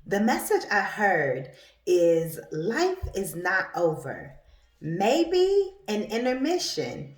The message I heard is life is not over. Maybe an intermission,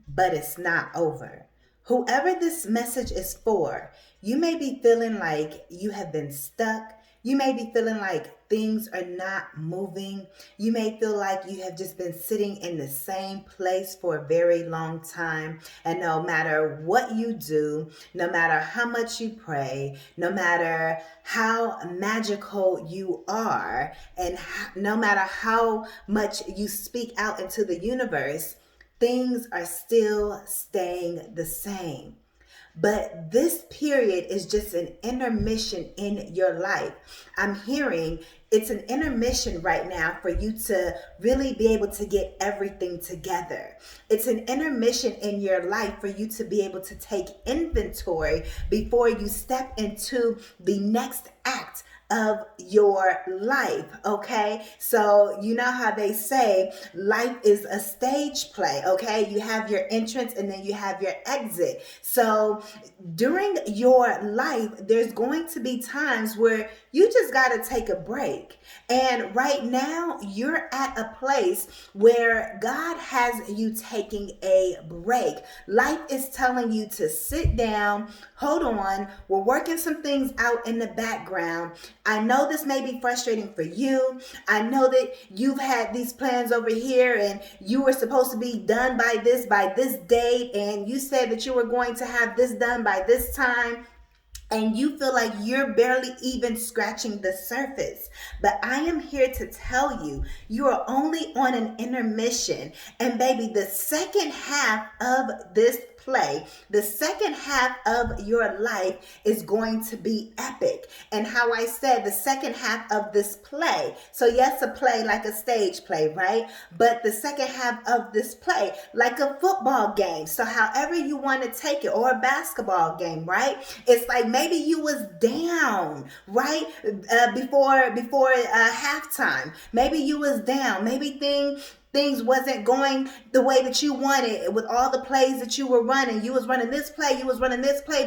but it's not over. Whoever this message is for, you may be feeling like you have been stuck. You may be feeling like things are not moving. You may feel like you have just been sitting in the same place for a very long time. And no matter what you do, no matter how much you pray, no matter how magical you are, and no matter how much you speak out into the universe, things are still staying the same. But this period is just an intermission in your life. I'm hearing it's an intermission right now for you to really be able to get everything together. It's an intermission in your life for you to be able to take inventory before you step into the next act of your life. Okay, so you know how they say life is a stage play. Okay, you have your entrance and then you have your exit. So during your life, there's going to be times where you just got to take a break. And right now, you're at a place where God has you taking a break. Life is telling you to sit down, hold on. We're working some things out in the background. I know this may be frustrating for you. I know that you've had these plans over here and you were supposed to be done by this date, and you said that you were going to have this done by this time. And you feel like you're barely even scratching the surface. But I am here to tell you, you are only on an intermission. And baby, the second half of this play, the second half of your life is going to be epic. And how I said the second half of this play. So yes, a play like a stage play, right? But the second half of this play, like a football game. So however you want to take it, or a basketball game, right? It's like maybe you was down, right? Before halftime. Maybe you was down. Maybe things wasn't going the way that you wanted with all the plays that you were running. You was running this play,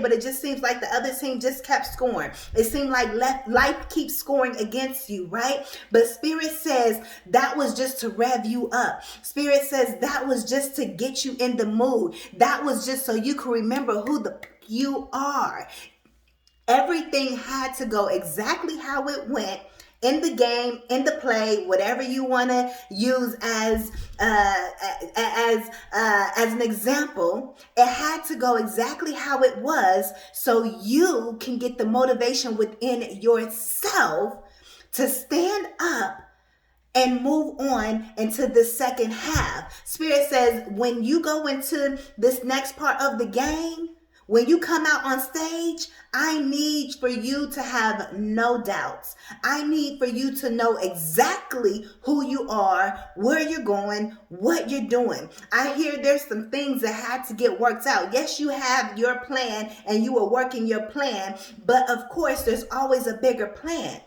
but it just seems like the other team just kept scoring. It seemed like life keeps scoring against you, right? But Spirit says that was just to rev you up. Spirit says that was just to get you in the mood. That was just so you can remember who you are. Everything had to go exactly how it went in the game, in the play, whatever you want to use as an example. It had to go exactly how it was so you can get the motivation within yourself to stand up and move on into the second half. Spirit says when you go into this next part of the game, when you come out on stage, I need for you to have no doubts. I need for you to know exactly who you are, where you're going, what you're doing. I hear there's some things that had to get worked out. Yes, you have your plan and you are working your plan, but of course, there's always a bigger plan.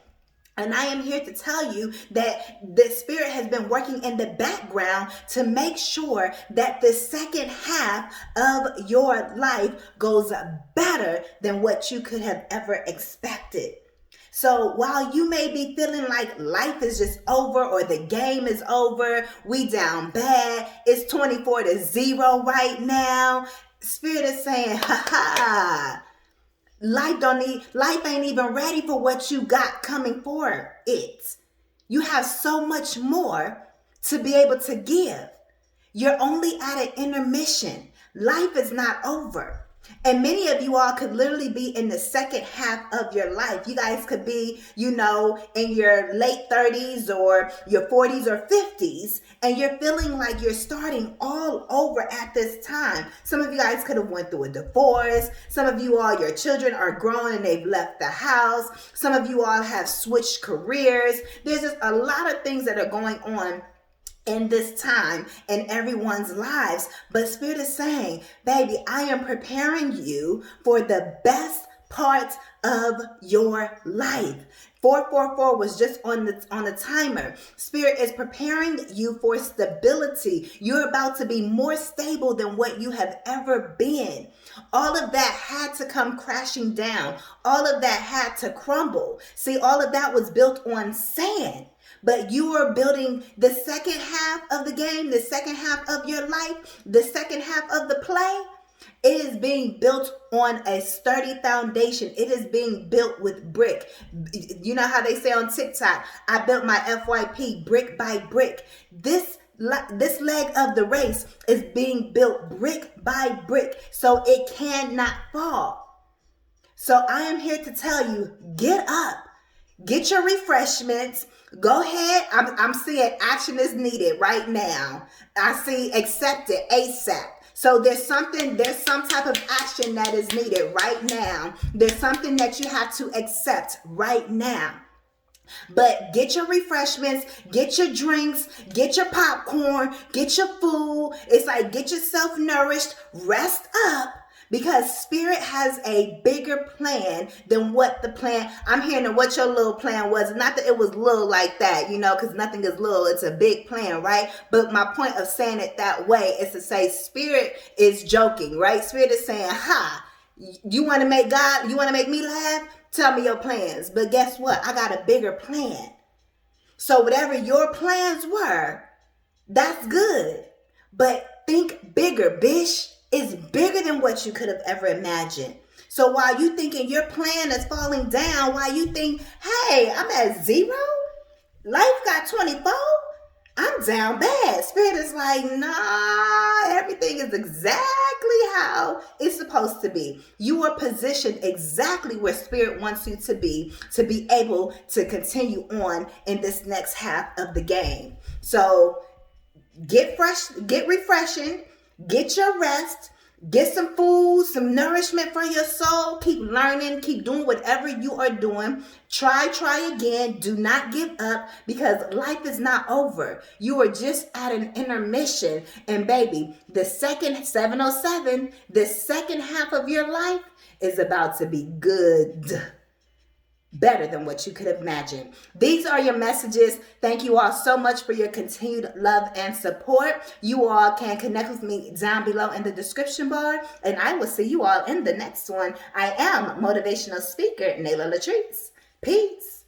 And I am here to tell you that the Spirit has been working in the background to make sure that the second half of your life goes better than what you could have ever expected. So while you may be feeling like life is just over or the game is over, we down bad, it's 24-0 right now, Spirit is saying, ha ha. Life ain't even ready for what you got coming for it. You have so much more to be able to give. You're only at an intermission. Life is not over. And many of you all could literally be in the second half of your life. You guys could be, in your late 30s or your 40s or 50s, and you're feeling like you're starting all over at this time. Some of you guys could have went through a divorce. Some of you all, your children are grown and they've left the house. Some of you all have switched careers. There's just a lot of things that are going on in this time in everyone's lives. But Spirit is saying, baby, I am preparing you for the best part of your life. 444 was just on the timer. Spirit is preparing you for stability. You're about to be more stable than what you have ever been. All of that had to come crashing down. All of that had to crumble. See, all of that was built on sand. But you are building the second half of the game, the second half of your life, the second half of the play. It is being built on a sturdy foundation. It is being built with brick. You know how they say on TikTok, I built my FYP brick by brick. This leg of the race is being built brick by brick, so it cannot fall. So I am here to tell you, get up. Get your refreshments. Go ahead. I'm seeing action is needed right now. I see accept it ASAP. So there's some type of action that is needed right now. There's something that you have to accept right now. But get your refreshments, get your drinks, get your popcorn, get your food. It's like get yourself nourished, rest up. Because Spirit has a bigger plan than what the plan, I'm hearing what your little plan was. Not that it was little like that, because nothing is little. It's a big plan, right? But my point of saying it that way is to say Spirit is joking, right? Spirit is saying, you want to make me laugh? Tell me your plans. But guess what? I got a bigger plan. So whatever your plans were, that's good. But think bigger, bish. It's bigger than what you could have ever imagined. So while you thinking your plan is falling down, while you think, hey, I'm at 0, life got 24, I'm down bad. Spirit is like, nah, everything is exactly how it's supposed to be. You are positioned exactly where Spirit wants you to be able to continue on in this next half of the game. So get refreshing. Get your rest, get some food, some nourishment for your soul. Keep learning, keep doing whatever you are doing. Try again. Do not give up because life is not over. You are just at an intermission. And baby, the second 707, the second half of your life is about to be good. Better than what you could have imagined. These are your messages. Thank you all so much for your continued love and support. You all can connect with me down below in the description bar, and I will see you all in the next one. I am motivational speaker Nayla LATRICE. Peace.